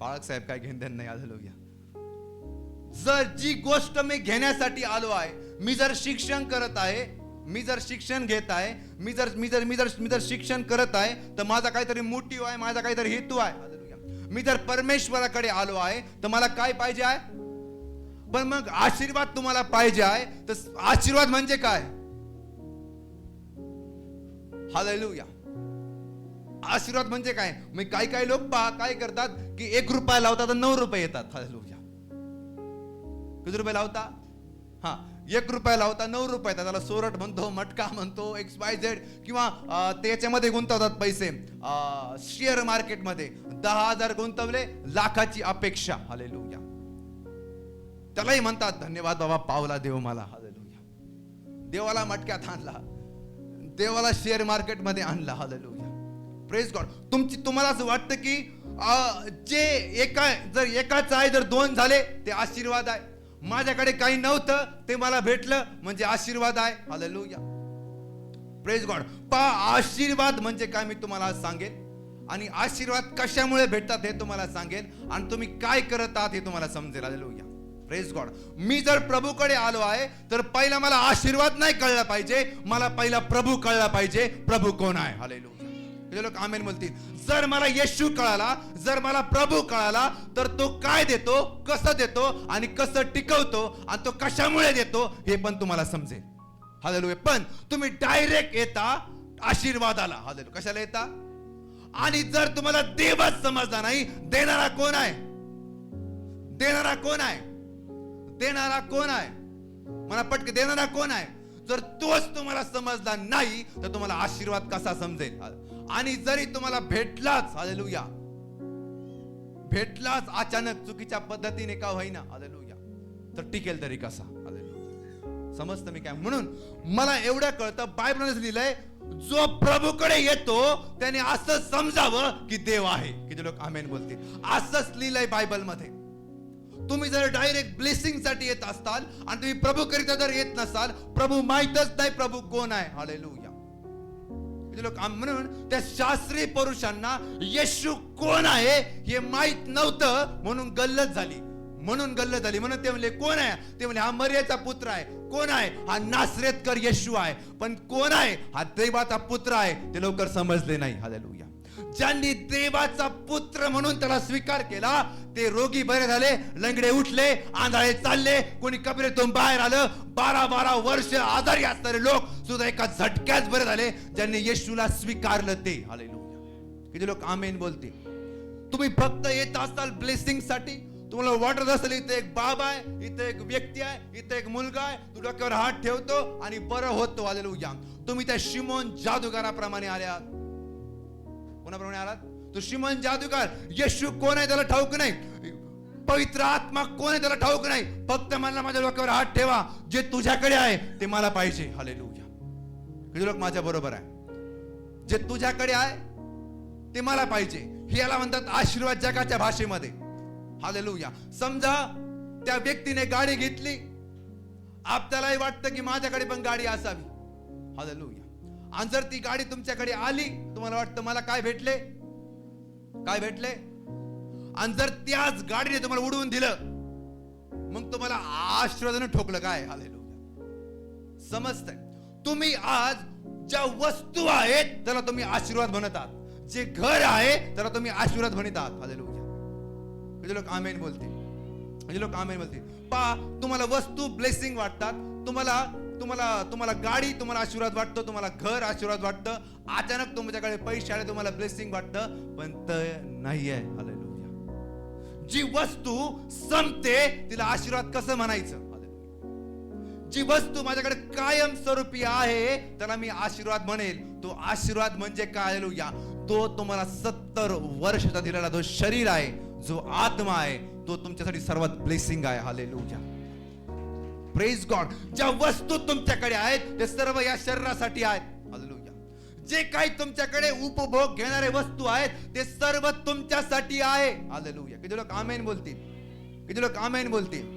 बाळासाहेब काय घेणं नाही. हालेलुया. जर जी गोष्ट मी घेण्यासाठी आलो आहे, मी जर शिक्षण करत आहे, मी जर शिक्षण घेत आहे, मी जर शिक्षण करत आहे, तर माझा काहीतरी मोटिव्ह आहे, माझा काहीतरी हेतू आहे. हालेलुया. मी जर परमेश्वराकडे आलो आहे तर मला काय पाहिजे आहे? पण मग आशीर्वाद तुम्हाला पाहिजे आहे, तर आशीर्वाद म्हणजे काय? हालेलुया. आशीर्वाद म्हणजे काय? मी काही लोक काय करतात की 1 रुपया लावतात तर 9 रुपये येतात. हालेलुया. किती रुपये लावता? 1 रुपया लावता 9 रुपये येतात. त्याला सोरट म्हणतो, मटका म्हणतो, XYZ, किंवा त्याच्यामध्ये गुंतवतात पैसे. शेअर मार्केटमध्ये 10,000 गुंतवले, लाखाची अपेक्षा. हालेलुया. त्यालाही म्हणतात धन्यवाद बाबा, पावला देव मला. हालेलुया. देवाला मटक्यात आणला, देवाला शेअर मार्केटमध्ये आणला. हालेलुया. Praise God. तुम्हाला असं वाटतं की जर एकाच आहे, जर 2 झाले ते आशीर्वाद आहे. माझ्याकडे काही नव्हतं ते मला भेटलं म्हणजे आशीर्वाद आहे. हालेलुया. Praise God. आशीर्वाद म्हणजे काय मी तुम्हाला सांगेन, आणि आशीर्वाद कशामुळे भेटतात हे तुम्हाला सांगेन, आणि तुम्ही काय करत आहात हे तुम्हाला समजेल. हालेलुया. Praise God. मी जर प्रभूकडे आलो आहे तर पहिला मला आशीर्वाद नाही कळला पाहिजे, मला पहिला प्रभू कळला पाहिजे. प्रभू कोण आहे? हालेलुया. हे लोक आमेन बोलतील. जर मला येशू कळाला, जर मला प्रभू कळाला, तर तो काय देतो, कसं देतो आणि कसं टिकवतो, आणि तो कशामुळे देतो हे पण तुम्हाला समजेल. हालेलुया. पण तुम्ही डायरेक्ट येता आशीर्वादाला. हालेलुया. कशाला येता? आणि जर तुम्हाला देवच समजला नाही, देणारा कोण आहे? देणारा कोण आहे? देणारा कोण आहे? मला पटके देणारा कोण आहे? जर तोच तुम्हाला समजला नाही तर तुम्हाला आशीर्वाद कसा समजेल? आणि जरी तुम्हाला भेटलाच, हालेलुया, भेटलाच अचानक चुकीच्या पद्धतीने का होईना, हालेलुया, तर टिकेल तरी कसा? हालेलुया. समजतं मी काय? म्हणून मला एवढं कळतं, बायबलमध्ये लिहिलंय, जो प्रभूकडे येतो त्याने असं समजावं की देव आहे. किती लोक आमेन बोलतील? असंच लिहिलंय बायबलमध्ये. तुम्ही जर डायरेक्ट ब्लेसिंग साठी येत असताल आणि तुम्ही प्रभू करिता जर येत नसाल, प्रभू माहितच नाही प्रभू कोण आहे. हालेलुया. लोक म्हणून त्या शास्त्रीय पुरुषांना येशू कोण आहे हे माहित नव्हतं, म्हणून गल्लत झाली. म्हणून ते म्हणले कोण आहे? ते म्हणले हा मरियाचा पुत्र आहे. कोण आहे? हा नासरेतकर येशू आहे. पण कोण आहे? हा देवाचा पुत्र आहे. ते लवकर समजले नाही. हालेलुया. ज्यांनी देवाचा पुत्र म्हणून त्याला स्वीकार केला ते रोगी बरे झाले, लंगडे उठले, आंधळे चालले, कोणी कबरेतून बाहेर आलं. 12 वर्ष आजारी असणारे लोक सुद्धा एका झटक्यात बरे झाले ज्यांनी येशूला स्वीकारलं ते. हालेलुया. किती लोक आमेन बोलते? तुम्ही फक्त येत असाल ब्लेसिंग साठी. तुम्हाला वाटत असेल इथे एक बाबा आहे, इथे एक व्यक्ती आहे, इथे एक मुलगा आहे, तू डोक्यावर हात ठेवतो आणि बरं होतो. हालेलुया. तुम्ही त्या शिमोन जादूगाराप्रमाणे आल्यात. कोणाप्रमाणे आलात? तो शिमोन जादूगार. येशू कोण आहे त्याला ठाऊक नाही, पवित्र आत्मा कोण आहे त्याला ठाऊक नाही. फक्त मला माझ्या डोक्यावर हात ठेवा, जे तुझ्याकडे आहे ते मला पाहिजे. हालेलुया. किती लोक माझ्या बरोबर आहे? जे तुझ्याकडे आहे ते मला पाहिजे. हे याला म्हणतात आशीर्वाद जगाच्या भाषेमध्ये. हालेलुया. समजा त्या व्यक्तीने गाडी घेतली, आपल्यालाही वाटतं की माझ्याकडे पण गाडी असावी. हालेलुया. आणि जर ती गाडी तुमच्याकडे आली, तुम्हाला वाटतं मला काय भेटले, काय भेटले, आणि जर त्याच गाडीने तुम्हाला उडवून दिलं, मग तुम्हाला आशीर्वादाने ठोकलं काय? हालेलुया. समजतंय? तुम्ही आज ज्या वस्तू आहेत त्याला तुम्ही आशीर्वाद म्हणत आहात, जे घर आहे त्याला तुम्ही आशीर्वाद म्हणत आहात. हालेलुया. म्हणजे लोक आमेन बोलतील. म्हणजे लोक आमेन बोलतील. पहा, तुम्हाला वस्तू ब्लेसिंग वाटतात, तुम्हाला गाडी तुम्हाला आशीर्वाद वाटतो, तुम्हाला घर आशीर्वाद वाटतं, अचानक तुमच्याकडे पैसे आले तुम्हाला ब्लेसिंग वाटतं, पण ते नाहीये. हालेलुया. जी वस्तू संपते तिला आशीर्वाद कसं म्हणायचं? जी वस्तू माझ्याकडे कायम स्वरूपी आहे त्याला मी आशीर्वाद म्हणेल. तो आशीर्वाद म्हणजे काय? हालेलुया. तो तुम्हाला 70 वर्षाचा दिलेला जो शरीर आहे, जो आत्मा आहे, तो तुमच्यासाठी सर्वात ब्लेसिंग आहे. हालेलुया. Praise God. ज्या वस्तू तुमच्याकडे आहेत ते सर्व या शरीरासाठी आहेत. हालेलुया. जे काही तुमच्याकडे उपभोग घेणारे वस्तू आहेत ते सर्व तुमच्यासाठी आहे. हालेलुया. किती लोक आमेन बोलतील? किती लोक आमेन बोलतील?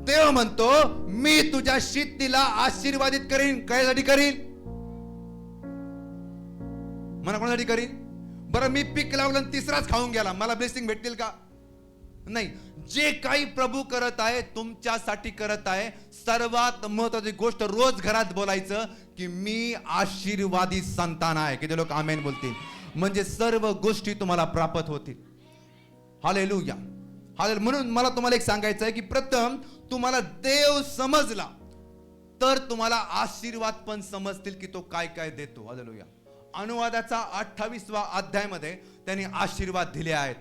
देव म्हणतो मी तुझ्या शेतीला आशीर्वादित करीन. कायसाठी करीन? मला कोणासाठी करीन? बरं, मी पीक लावलं तिसराच खाऊन गेला, मला ब्लेसिंग भेटतील का? नाही, जे काही प्रभू करत आहे तुमच्यासाठी करत आहे. सर्वात महत्वाची गोष्ट रोज घरात बोलायचं की मी आशीर्वादी संतान आहे. किती लोक आमेन बोलतील? म्हणजे सर्व गोष्टी तुम्हाला प्राप्त होतील. हालेलुया. म्हणून मला तुम्हाला एक सांगायचं आहे की प्रथम तुम्हाला देव समजला तर तुम्हाला आशीर्वाद पण समजतील की तो काय काय देतो. हालेलुया. अनुवादाचा 28वा अध्यायामध्ये त्यांनी आशीर्वाद दिले आहेत.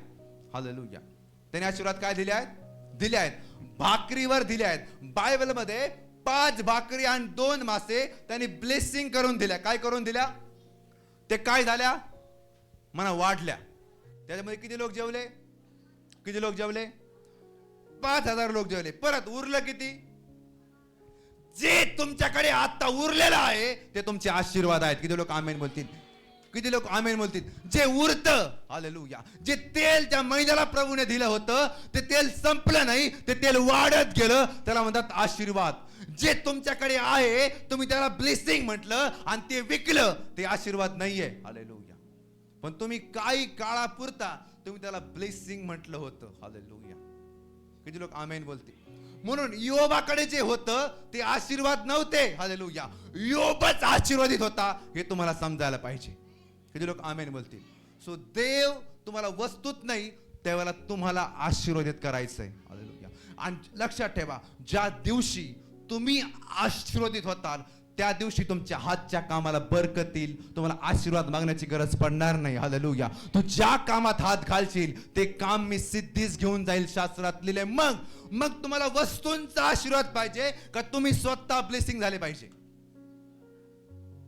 हालेलुया. त्यांनी आशीर्वाद काय दिले आहेत? दिले आहेत भाकरीवर दिले आहेत. बायबल मध्ये 5 भाकरी आणि 2 मासे त्यांनी ब्लेसिंग करून दिल्या. काय करून दिल्या? ते काय झाल्या? म्हणा वाढल्या. त्याच्यामध्ये किती लोक जेवले? किती लोक जेवले? 5000 लोक जेवले. परत उरलं किती? जे तुमच्याकडे आता उरलेलं आहे ते तुमचे आशीर्वाद आहेत. किती लोक आमेन बोलतील? किती लोक आमेन बोलतील? जे उरतं, हालेलुया, जे तेल त्या महिन्याला प्रभूने दिलं होतं ते तेल संपलं नाही, ते तेल वाढत गेलं, त्याला म्हणतात आशीर्वाद. जे तुमच्याकडे आहे तुम्ही त्याला ब्लेसिंग म्हटलं आणि ते विकलं, ते आशीर्वाद नाहीये. हालेलुया. पण तुम्ही काही काळापुरता तुम्ही त्याला ब्लेसिंग म्हटलं होतं. हालेलुया. किती लोक आमेन बोलतील? म्हणून योबाकडे जे होतं ते आशीर्वाद नव्हते. हालेलुया. योबच आशीर्वादित होता हे तुम्हाला समजायला पाहिजे. किती लोक आमेन बोलतील? सो देव तुम्हाला वस्तूत नाही त्यावेळेला तुम्हाला आशीर्वादित करायचंय. हालेलुया. आणि लक्षात ठेवा, ज्या दिवशी तुम्ही आशीर्वादित होताल त्या दिवशी तुमच्या हातच्या कामाला बरकत येईल. तुम्हाला आशीर्वाद मागण्याची गरज पडणार नाही. हालेलुया. तू ज्या कामात हात घालशील ते काम मी सिद्धीस घेऊन जाईल, शास्त्रात लिहिले. मग तुम्हाला वस्तूंचा आशीर्वाद पाहिजे का तुम्ही स्वतः ब्लेसिंग झाले पाहिजे?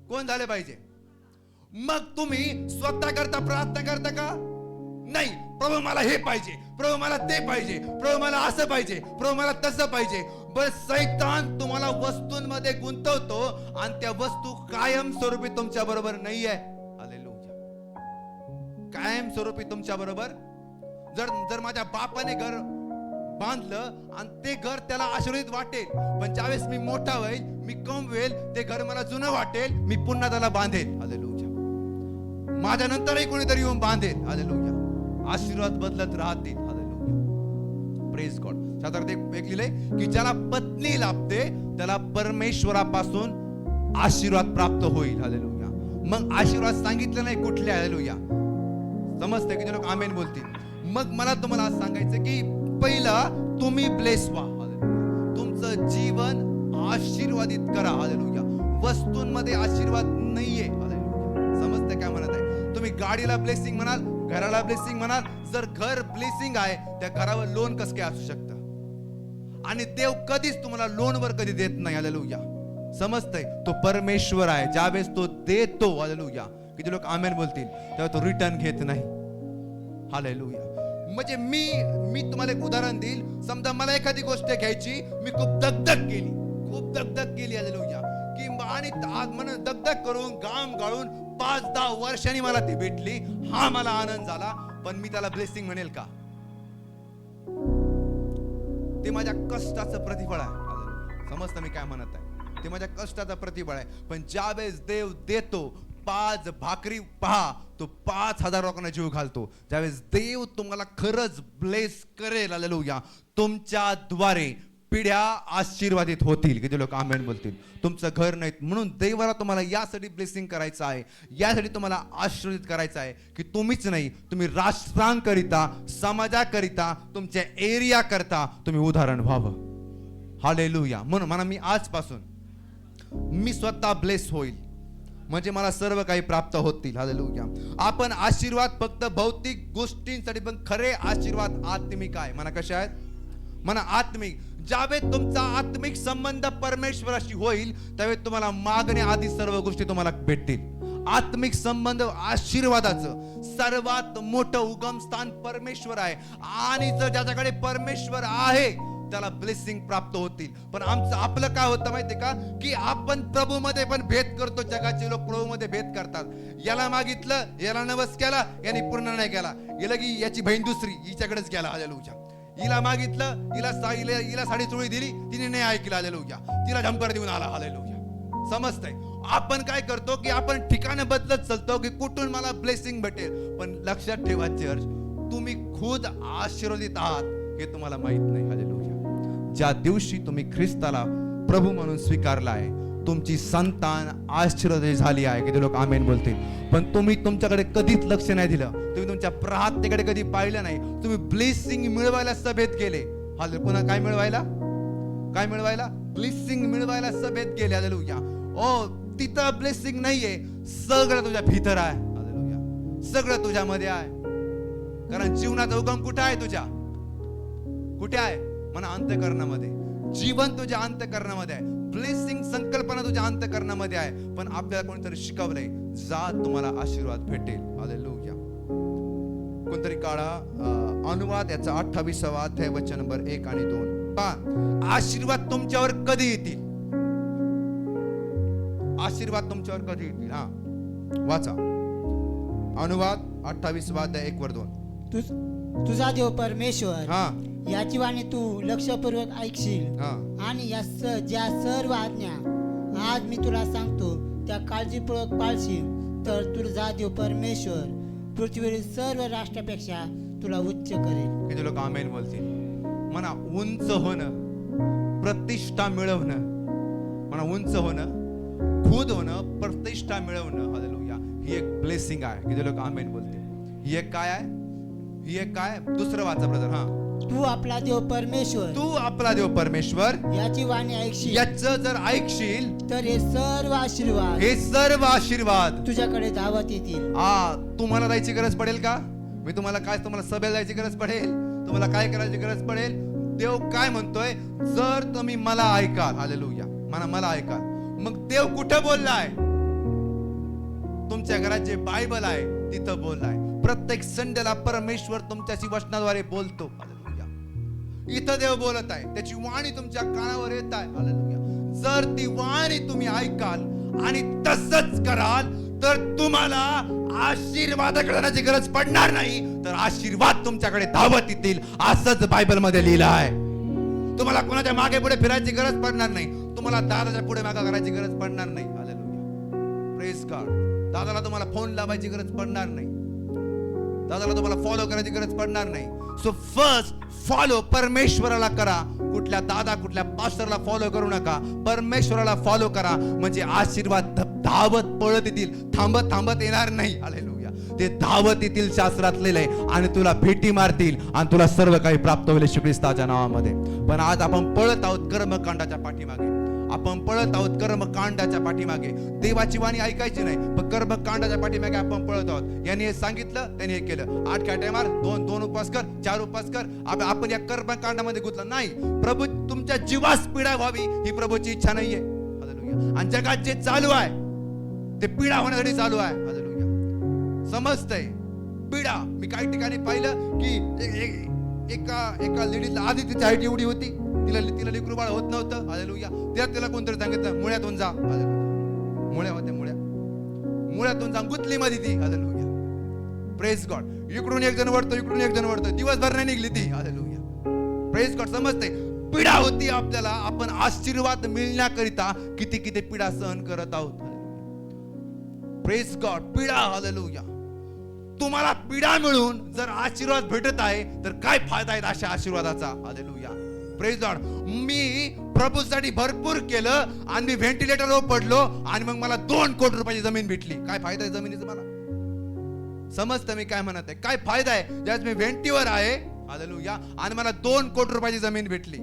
कोण झाले पाहिजे? मग तुम्ही स्वतः करता प्रार्थना करता का? नाही, प्रभू मला हे पाहिजे, प्रभू मला ते पाहिजे, प्रभू मला असं पाहिजे, प्रभू मला तसं पाहिजे. बस सैतान तुम्हाला वस्तूंमध्ये गुंतवतो आणि त्या वस्तू कायम स्वरूपी तुमच्या बरोबर नाहीये. हालेलुया. कायम स्वरूपी तुमच्या बरोबर. जर माझ्या बापाने घर बांधलं आणि ते घर त्याला आशीर्वादित वाटेल, पण ज्यावेळेस मी मोठा होईल, मी कमवेल, ते घर मला जुनं वाटेल, मी पुन्हा त्याला बांधेल. हालेलुया. माझ्या नंतरही कोणीतरी येऊन बांधेल. हालेलुया. आशीर्वाद बदलत राहतील. हालेलुया. Praise God. शास्त्रात एक लिहिलंय की ज्याला पत्नी लाभते त्याला परमेश्वरापासून आशीर्वाद प्राप्त होईल. हालेलुया. मग आशीर्वाद सांगितलं नाही कुठले. हालेलुया. समजते? किती लोक आमेन बोलतील? मग मला तुम्हाला आज सांगायचं की पहिलं तुम्ही ब्लेस व्हा. हालेलुया. तुमचं जीवन आशीर्वादित करा. हालेलुया. वस्तूंमध्ये आशीर्वाद नाहीये. हालेलुया. समजते काय म्हणत आहे? तुम्ही गाडीला ब्लेसिंग म्हणाल, घराला ब्लेसिंग म्हणाल. जर घर ब्लेसिंग आहे त्या घरावर लोन कसं काय असू शकतं? आणि देव कधीच तुम्हाला लोनवर कधी देत नाही. हालेलुया. समजतंय? तो परमेश्वर आहे. ज्यावेळेस तो देतो, हालेलुया, किती लोक आमेन बोलतील, तेव्हा तो रिटर्न घेत नाही. हालेलुया. म्हणजे मी तुम्हाला एक उदाहरण देईल. समजा मला एखादी गोष्ट घ्यायची, मी खूप दगदग केली. हालेलुया. की आणि म्हणून दगदग करून घाम गाळून 5-10 वर्षांनी मला ती भेटली. हा मला आनंद झाला. पण मी त्याला ब्लेसिंग म्हणेल का? ते माझ्या कष्टाचं प्रतिफळ आहे. समजतं मी काय म्हणत आहे? ते माझ्या कष्टाचं प्रतिफळ आहे. पण ज्यावेळेस देव देतो, 5 भाकरी पहा, तो 5000 लोकांना जीव घालतो. ज्यावेळेस देव तुम्हाला खरंच ब्लेस करेल, हालेलुया, तुमच्या द्वारे पिढ्या आशीर्वादित होतील. किती लोक आमेन बोलतील? तुमचं घर नाही. म्हणून देवाला तुम्हाला यासाठी ब्लेसिंग करायचं आहे, यासाठी तुम्हाला आशीर्वादित करायचं आहे की तुम्हीच नाही, तुम्ही राष्ट्रांकरिता, समाजाकरिता, तुमच्या एरिया करता तुम्ही उदाहरण व्हावं. हालेलुया. म्हणून म्हणा मी आजपासून मी स्वतः ब्लेस होईल, म्हणजे मला सर्व काही प्राप्त होतील. हालेलुया. आपण आशीर्वाद फक्त भौतिक गोष्टींसाठी, पण खरे आशीर्वाद आत्मिक आहे. म्हणा कशा आहेत? म्हणा आत्मिक. ज्यावेळेस तुमचा आत्मिक संबंध परमेश्वराशी होईल त्यावेळेस तुम्हाला मागण्याआधी सर्व गोष्टी तुम्हाला भेटतील. आत्मिक संबंध आशीर्वादाचं सर्वात मोठं उगमस्थान परमेश्वर आहे. आणि जर ज्याच्याकडे परमेश्वर आहे त्याला ब्लेसिंग प्राप्त होतील. पण आपलं काय होतं माहितीये का, की आपण प्रभूमध्ये पण भेद करतो. जगाचे लोक प्रभूमध्ये भेद करतात. याला मागितलं, याला नवस केला, याने पूर्ण नाही केला, गेलं की याची बहीण दुसरी हिच्याकडेच गेला. हालेलुया. हिला मागितलं, हिला साडी चोळी दिली, तिने नाही ऐकलं. हालेलुया. तिला ढंपर देऊन आला. हालेलुया. समजतंय? आपण काय करतो की आपण ठिकाण बदलत चालतो की कुठून मला ब्लेसिंग भेटेल. पण लक्षात ठेवा चर्च, तुम्ही खुद आशीर्वादित आहात हे तुम्हाला माहित नाही. हालेलुया. ज्या दिवशी तुम्ही ख्रिस्ताला प्रभू म्हणून स्वीकारला आहे, तुमची संतान आशीर्वादित झाली आहे. किती लोक आमेन बोलतील. पण तुम्ही तुमच्याकडे कधीच लक्ष नाही दिलं, तुम्ही तुमच्या प्रार्थनेकडे कधी पाहिलं नाही. तुम्ही ब्लेसिंग मिळवायला सभेत गेले. हालेलुया. पुन्हा काय मिळवायला? काय मिळवायला? ब्लेसिंग मिळवायला सभेत गेले. हालेलुया. ओ, तिथं ब्लेसिंग नाहीये, सगळं तुझ्या भीतर आहे. हालेलुया. सगळं तुझ्यामध्ये आहे. कारण जीवनाचा उगम कुठे आहे? तुझ्या कुठे आहे? म्हणा अंतःकरणामध्ये. जीवन तुझ्या अंतःकरणामध्ये आहे. ब्लेसिंग संकल्पना तुझ्या अंतःकरणामध्ये आहे. पण आपल्याला कोणतरी शिकवलंय, जा तुम्हाला आशीर्वाद भेटेल. हालेलुया. कोणतरी काळा अनुवाद याचा 28वा अध्याय वचन नंबर 1 आणि 2. आशीर्वाद तुमच्यावर कधी येतील? आशीर्वाद तुमच्यावर कधी येतील? हा, वाचा. अनुवाद 28वा अध्याय 1 वर 2. तुझा देव परमेश्वर हा, याची वाणी तू लक्षपूर्वक ऐकशील हा. आणि ज्या सर्व आज्ञा आज मी तुला सांगतो त्या काळजीपूर्वक पाळशील, तर तुझा देव परमेश्वर पृथ्वीवरील सर्व राष्ट्रापेक्षा तुला उच्च करेल. किती लोक आमेन बोलतील? म्हणा उंच होणं, प्रतिष्ठा मिळवणं. म्हणा उंच होणं, खुद होणं, प्रतिष्ठा मिळवणं. हालेलुया. ही एक ब्लेसिंग आहे. किती लोक आमेन बोलतील? ही एक काय आहे? ही एक काय? दुसरं वाचा ब्रदर. हा, तू आपला देव परमेश्वर, तू आपला देव परमेश्वर याची वाणी ऐकशील, याचं जर ऐकशील, तर हे सर्व आशीर्वाद, हे सर्व आशीर्वाद तुझ्याकडे धावत येतील. तुम्हाला जायची गरज पडेल का? मी तुम्हाला सभेला जायची गरज पडेल? तुम्हाला काय करायची गरज पडेल? देव काय म्हणतोय? जर तुम्ही मला ऐकाल. हालेलुया. मला ऐकाल. मग देव कुठं बोललाय? तुमच्या घरात जे बायबल आहे तिथं बोललाय. प्रत्येक संडेला परमेश्वर तुमच्याशी वचनाद्वारे बोलतो. हालेलुया. इथं देव बोलत आहे, त्याची वाणी तुमच्या कानावर येत आहे. हालेलुया. जर ती वाणी तुम्ही ऐकाल आणि तसंच कराल, तर तुम्हाला आशीर्वादाकडे जाण्याची गरज पडणार नाही, तर आशीर्वाद तुमच्याकडे धावत येतील. असंच बायबल मध्ये लिहिलं आहे. तुम्हाला कोणाच्या मागे पुढे फिरायची गरज पडणार नाही. तुम्हाला दादाच्या पुढे मागे करायची गरज पडणार नाही. हालेलुया. Praise God. दादाला तुम्हाला फोन लावायची गरज पडणार नाही. दादाला तुम्हाला फॉलो करायची गरज पडणार नाही. सो फर्स्ट फॉलो परमेश्वराला करा. कुठल्या दादा, कुठल्या पास्टरला फॉलो करू नका. परमेश्वराला फॉलो करा. म्हणजे आशीर्वाद धावत पळत येतील. थांबत येणार नाही. हालेलुया. ते धावत येतील शास्त्रातलेलं आहे आणि तुला भेटी मारतील आणि तुला सर्व काही प्राप्त होईल येशू ख्रिस्ताच्या नावामध्ये. पण आज आपण पळत आहोत कर्मकांडाच्या पाठीमागे. आपण पळत आहोत कर्मकांडाच्या पाठीमागे. देवाची वाणी ऐकायची नाही, पण कर्मकांडाच्या पाठीमागे आपण पळत आहोत. यांनी हे सांगितलं, त्यांनी हे केलं. 8 काटे मार, 2 उपवास कर, 4 उपवास कर. आपण या कर्मकांडामध्ये गुंतलो नाही. प्रभू तुमच्या जीवास पीडा व्हावी ही प्रभूची इच्छा नाहीये. हालेलुया. आणि जगात जे चालू आहे ते पीडा होण्यासाठी चालू आहे. हालेलुया. समजतंय? पीडा. मी काही ठिकाणी पाहिलं की एका लेडीजला आधी तिची हाईट एवढी होती, तिला लेकरू बाळ होत नव्हतं. हालेलुया. तिला कोणतरी सांगितलं मुळ्यातून जा. हालेलुया. मुळ्या होत्या, मुळ्यातून जा, गुतलीमध्ये ती. हालेलुया. Praise God. इकडून एक जण वरतो, इकडून एक जण वरतो, दिवसभर नाही निघली ती. हालेलुया. Praise God. समजते? पीडा होती आपल्याला. आपण आशीर्वाद मिळण्याकरिता किती किती पीडा सहन करत आहोत. Praise God. पीडा. हालेलुया. तुम्हाला पीडा मिळून जर आशीर्वाद भेटत आहे, तर काय फायदा आहे अशा आशीर्वादाचा? हालेलुया. Praise God. मी प्रभूसाठी भरपूर केलं आणि मी व्हेंटिलेटरवर पडलो आणि मग मला 2 कोटी रुपयाची जमीन भेटली. काय फायदा आहे जमिनीचा? मला समजतं मी काय म्हणत आहे? काय फायदा आहे ज्यात मी व्हेंटीवर आहे, हालेलुया, आणि मला 2 कोटी रुपयाची जमीन भेटली?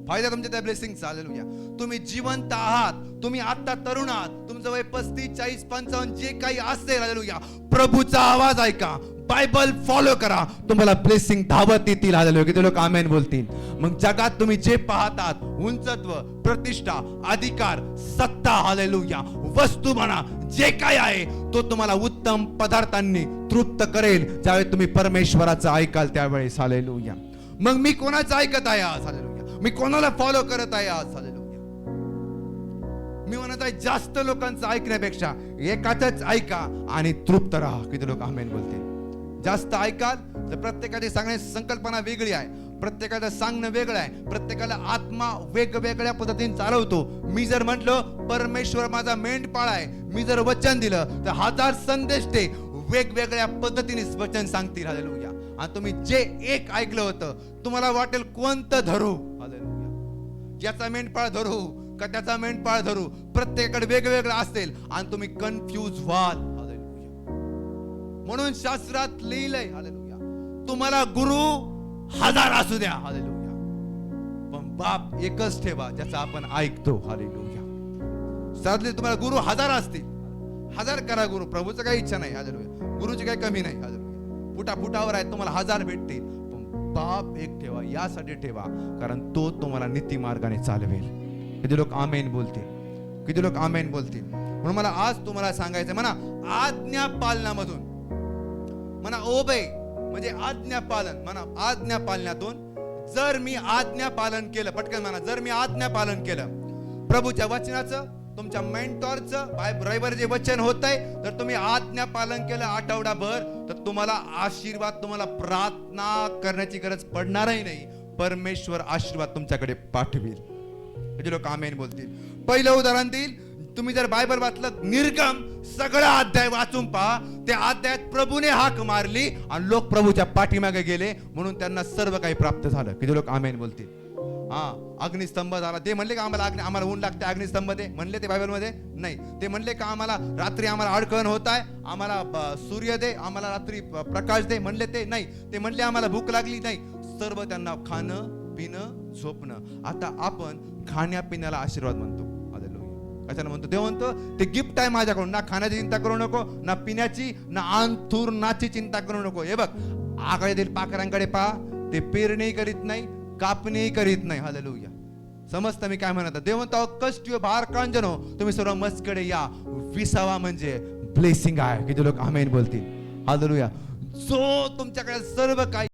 फायदा तुमच्या त्या ब्लेसिंगचा. हालेलुया. तुम्ही जिवंत आहात. तुम्ही आता तरुण आहात. तुमचं वय 35, 40, 55 जे काही असेल, हालेलुया, प्रभूचा आवाज ऐका, बायबल फॉलो करा, तुम्हाला ब्लेसिंग धावत येतील. हालेलुया. किती लोक आमेन बोलतील? मग जगात तुम्ही जे पाहतात, उंचत्व, प्रतिष्ठा, अधिकार, सत्ता, हालेलुया, वस्तू म्हणा, जे काय आहे तो तुम्हाला उत्तम पदार्थांनी तृप्त करेल ज्यावेळी तुम्ही परमेश्वराचं ऐकाल त्यावेळेस. हालेलुया. मग मी कोणाचं ऐकत आहे आज? हालेलुया. मी कोणाला फॉलो करत आहे आज? हालेलुया. मी म्हणत आहे जास्त लोकांचं ऐकण्यापेक्षा एकाच ऐका आणि तृप्त राहा. किती लोक आमेन बोलतील? जास्त ऐकाल तर प्रत्येकाची सांगण्याची संकल्पना वेगळी आहे, प्रत्येकाचं सांगणं वेगळं आहे, प्रत्येकाला आत्मा वेगवेगळ्या पद्धतीने चालवतो. मी जर म्हटलं परमेश्वर माझा मेंढपाळ आहे, मी जर वचन दिलं तर 1000 संदेश ते वेगवेगळ्या पद्धतीने वचन सांगतील. हालेलुया. आणि तुम्ही जे एक ऐकलं होतं तुम्हाला वाटेल कोणतं धरू. हालेलुया. याचा मेंढपाळ धरू का त्याचा मेंढपाळ धरू, प्रत्येकाकडे वेगवेगळं असेल आणि तुम्ही कन्फ्यूज व्हाल. हालेलुया. म्हणून शास्त्रात लिहिलंय, हालेलुया, तुम्हाला गुरु 1000 असू द्या, हालेलुया, पण बाप एकच ठेवा ज्याचा आपण ऐकतो. हालेलुया. साधले तुम्हाला गुरु 1000 असतील, 1000 करा गुरु, प्रभूचं काही इच्छा नाही. हालेलुया. गुरुची काही कमी नाही. हालेलुया. फुटाफुटावर आहे, तुम्हाला 1000 भेटतील, पण बाप एक ठेवा. यासाठी ठेवा कारण तो तुम्हाला नीती मार्गाने चालवेल. किती लोक आमेन बोलतील, किती लोक आमेन बोलतील. म्हणून मला आज तुम्हाला सांगायचं म्हणा, आज्ञा पालनामधून म्हणा, ओबे म्हणजे आज्ञा पालन, म्हणा आज्ञा पालनातून जर मी आज्ञा पालन केलं, पटकन म्हणा, जर मी आज्ञा पालन केलं प्रभूच्या वचनाचं, तुमच्या मेंटॉरचं रविवारी जे वचन होतंय, तर तुम्ही आज्ञा पालन केलं आठवडाभर, तर तुम्हाला आशीर्वाद, तुम्हाला प्रार्थना करण्याची गरज पडणारही नाही. परमेश्वर आशीर्वाद तुमच्याकडे पाठवेल. म्हणजे लोक आमेन बोलतील. पहिलं उदाहरण देईल, तुम्ही जर बायबल वाचलं, निर्गम सगळा अध्याय वाचून पहा. त्या अध्यायात प्रभूने हाक मारली आणि लोक प्रभूच्या पाठीमागे गेले, म्हणून त्यांना सर्व काही प्राप्त झालं. किती लोक आमेन बोलतील. अग्निस्तंभ झाला. ते म्हणले का आम्हाला ऊन लागते, अग्निस्तंभ दे म्हणले ते बायबलमध्ये नाही. ते म्हणले का आम्हाला रात्री आम्हाला अडकण होत आहे, आम्हाला सूर्य दे, आम्हाला रात्री प्रकाश दे म्हणले ते नाही. ते म्हणले आम्हाला भूक लागली नाही. सर्व त्यांना खाणं पिणं झोपणं. आता आपण खाण्यापिण्याला आशीर्वाद म्हणतो. कशाला म्हणतो? देव म्हणतो ते गिफ्ट आहे माझ्याकडून, ना खाण्याची चिंता करू नको, ना पिण्याची, ना अंथुरणाची चिंता करू नको. हे बघ, आकाशातील पाखरांकडे पहा, ते पेरणी करीत नाही, कापणी करीत नाही. हालेलुया. समजतं मी काय म्हणत? देव म्हणतो कष्ट भार कांजनो, तुम्ही सर्व मजकडे या, विसावा म्हणजे ब्लेसिंग आहे. किती लोक आमेन बोलतील. हालेलुया. जो तुमच्याकडे सर्व काही